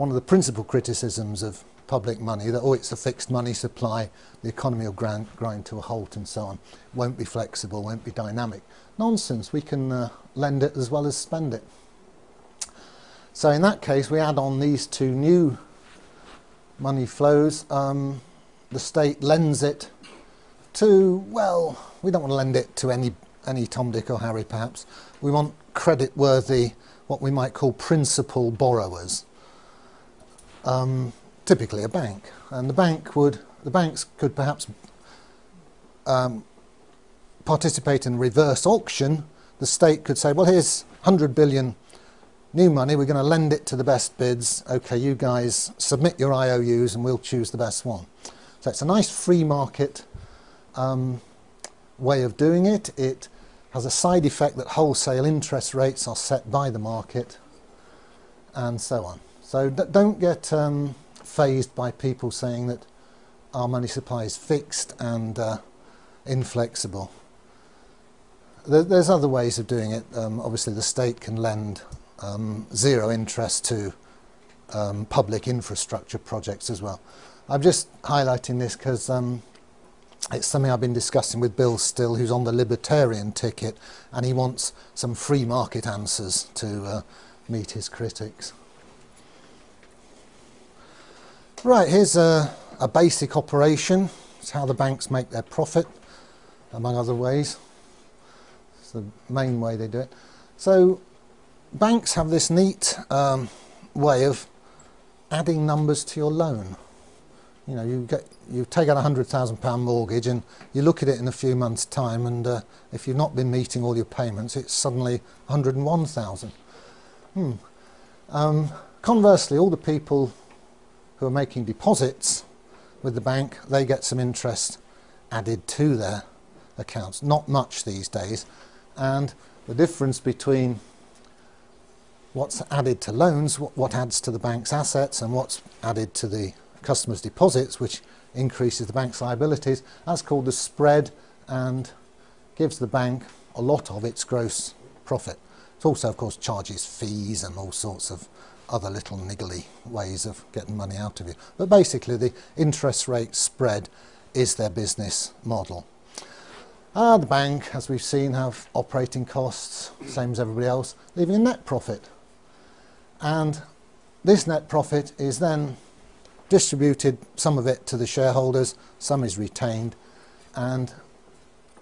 one of the principal criticisms of public money, that, oh, it's a fixed money supply, the economy will grind to a halt and so on, won't be flexible, won't be dynamic. Nonsense, we can lend it as well as spend it. So in that case, we add on these two new money flows. The state lends it to, well, we don't want to lend it to any Tom, Dick or Harry perhaps. We want credit-worthy, what we might call principal borrowers. Typically a bank, and the banks could perhaps participate in reverse auction. The state could say, well, here's 100 billion new money, we're going to lend it to the best bids. Okay, you guys submit your IOUs and we'll choose the best one. So it's a nice free market way of doing it. It has a side effect that wholesale interest rates are set by the market, and so on. So don't get fazed by people saying that our money supply is fixed and inflexible. There's other ways of doing it. Obviously the state can lend zero interest to public infrastructure projects as well. I'm just highlighting this because it's something I've been discussing with Bill Still, who's on the libertarian ticket, and he wants some free market answers to meet his critics. Right, here's a basic operation. It's how the banks make their profit, among other ways. It's the main way they do it. So banks have this neat way of adding numbers to your loan. You know, you take out a £100,000 mortgage and you look at it in a few months' time, and if you've not been meeting all your payments, it's suddenly 101,000. Conversely, all the people who are making deposits with the bank, they get some interest added to their accounts. Not much these days, and the difference between what's added to loans, what adds to the bank's assets, and what's added to the customers' deposits, which increases the bank's liabilities, that's called the spread, and gives the bank a lot of its gross profit. It also, of course, charges fees and all sorts of other little niggly ways of getting money out of you. But basically the interest rate spread is their business model. The bank, as we've seen, have operating costs, same as everybody else, leaving a net profit. And this net profit is then distributed, some of it to the shareholders, some is retained, and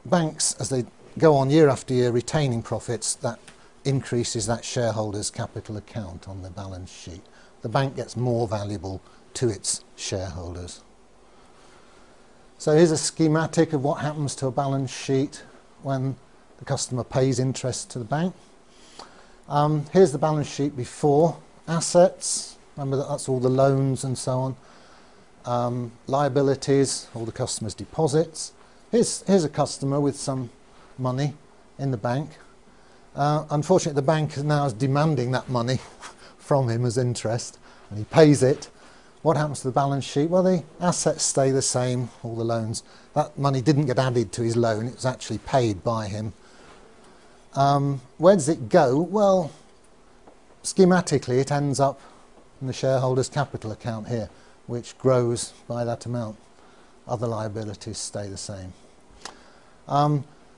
banks, as they go on year after year retaining profits, that increases that shareholders' capital account on the balance sheet. The bank gets more valuable to its shareholders. So here's a schematic of what happens to a balance sheet when the customer pays interest to the bank. Here's the balance sheet before assets. Remember that's all the loans and so on. Liabilities, all the customer's deposits. Here's a customer with some money in the bank. Unfortunately, the bank now is demanding that money from him as interest, and he pays it. What happens to the balance sheet? Well, the assets stay the same, all the loans. That money didn't get added to his loan, it was actually paid by him. Where does it go? Well, schematically, it ends up in the shareholders' capital account here, which grows by that amount. Other liabilities stay the same.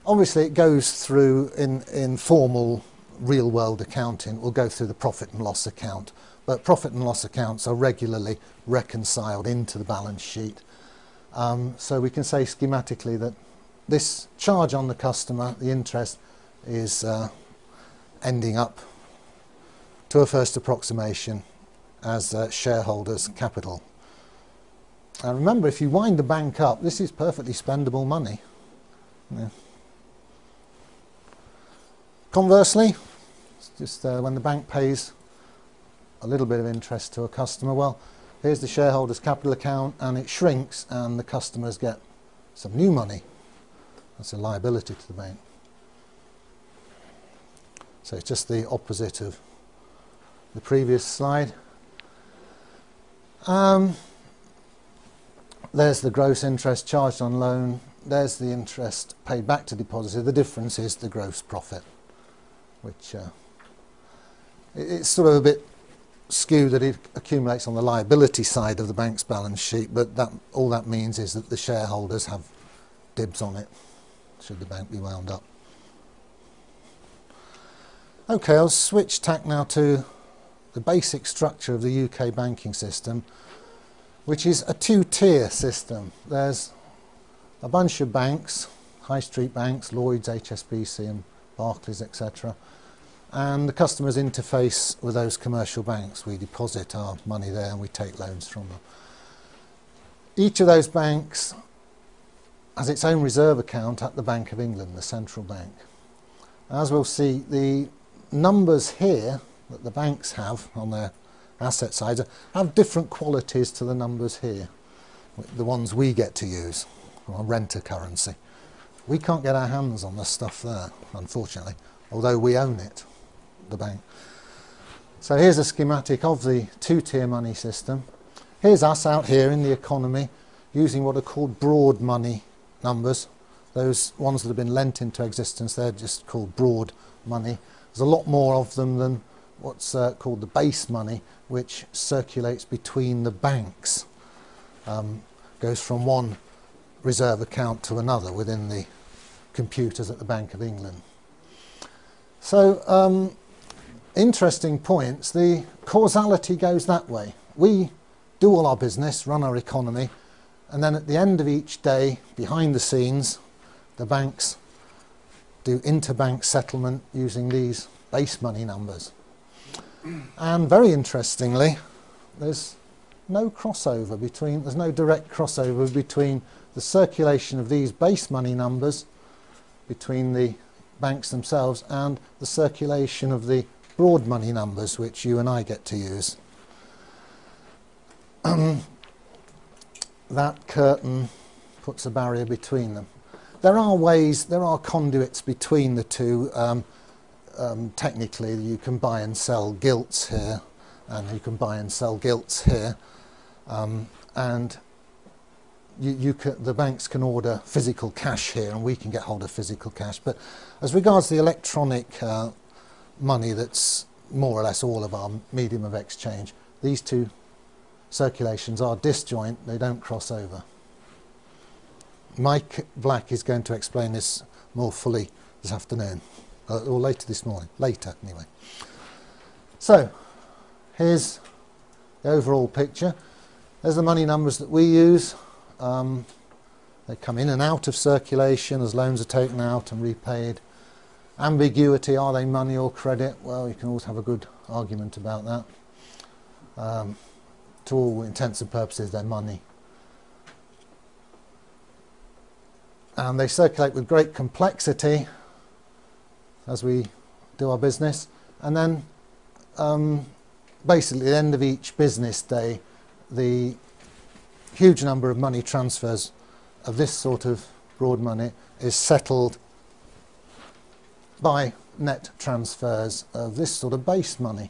Obviously, it goes through, in formal real-world accounting, it will go through the profit and loss account. But profit and loss accounts are regularly reconciled into the balance sheet. So we can say schematically that this charge on the customer, the interest, is ending up to a first approximation as shareholders' capital. And remember, if you wind the bank up, this is perfectly spendable money. Yeah. Conversely, it's just when the bank pays a little bit of interest to a customer, well, here's the shareholders' capital account, and it shrinks, and the customers get some new money. That's a liability to the bank. So it's just the opposite of the previous slide. There's the gross interest charged on loan. There's the interest paid back to depositor. The difference is the gross profit, which it's sort of a bit skew that it accumulates on the liability side of the bank's balance sheet, but all that means is that the shareholders have dibs on it, should the bank be wound up. Okay, I'll switch tack now to the basic structure of the UK banking system, which is a two-tier system. There's a bunch of banks, high street banks, Lloyds, HSBC and Barclays, etc. And the customers interface with those commercial banks. We deposit our money there and we take loans from them. Each of those banks has its own reserve account at the Bank of England, the central bank. As we'll see, the numbers here that the banks have on their asset side have different qualities to the numbers here, the ones we get to use, our renter currency. We can't get our hands on the stuff there, unfortunately, although we own it, the bank. So here's a schematic of the two-tier money system. Here's us out here in the economy using what are called broad money numbers. Those ones that have been lent into existence, they're just called broad money. There's a lot more of them than what's called the base money, which circulates between the banks. Goes from one reserve account to another within the computers at the Bank of England. So, interesting points. The causality goes that way. We do all our business, run our economy, and then at the end of each day, behind the scenes, the banks do interbank settlement using these base money numbers. And very interestingly, there's no crossover between, there's no direct crossover between the circulation of these base money numbers between the banks themselves and the circulation of the broad money numbers which you and I get to use. That curtain puts a barrier between them. There are ways, there are conduits between the two. Technically, you can buy and sell gilts here, and you can buy and sell gilts here, and the banks can order physical cash here, and we can get hold of physical cash. But as regards the electronic money, that's more or less all of our medium of exchange, these two circulations are disjoint; they don't cross over. Mike Black is going to explain this more fully this afternoon. Or later this morning, later anyway. So, here's the overall picture. There's the money numbers that we use. They come in and out of circulation as loans are taken out and repaid. Ambiguity, are they money or credit? Well, you can always have a good argument about that. To all intents and purposes, they're money. And they circulate with great complexity as we do our business, and then basically at the end of each business day, the huge number of money transfers of this sort of broad money is settled by net transfers of this sort of base money.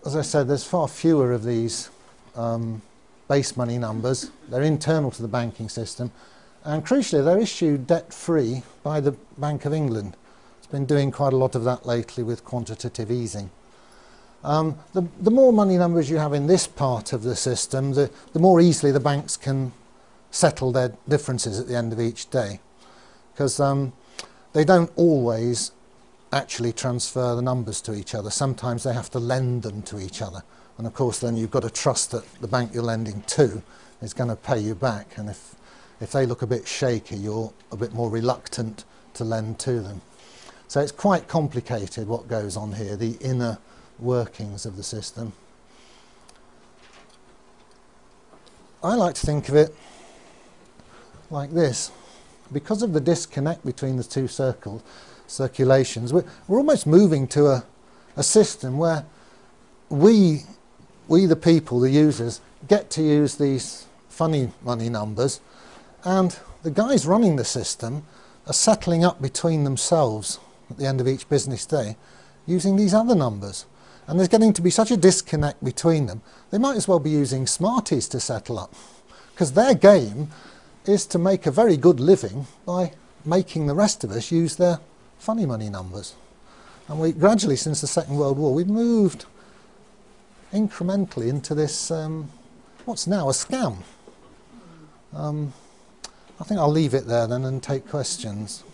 As I said, there's far fewer of these base money numbers. They're internal to the banking system. And crucially, they're issued debt-free by the Bank of England. It's been doing quite a lot of that lately with quantitative easing. The more money numbers you have in this part of the system, the more easily the banks can settle their differences at the end of each day. Because they don't always actually transfer the numbers to each other. Sometimes they have to lend them to each other. And of course, then you've got to trust that the bank you're lending to is going to pay you back. And if they look a bit shaky, you're a bit more reluctant to lend to them. So it's quite complicated what goes on here, the inner workings of the system. I like to think of it like this. Because of the disconnect between the two circulations, we're almost moving to a system where we the people, the users, get to use these funny money numbers, and the guys running the system are settling up between themselves at the end of each business day using these other numbers. And there's getting to be such a disconnect between them, they might as well be using Smarties to settle up, because their game is to make a very good living by making the rest of us use their funny money numbers. And we gradually, since the Second World War, we've moved incrementally into this, what's now a scam. I think I'll leave it there then and take questions.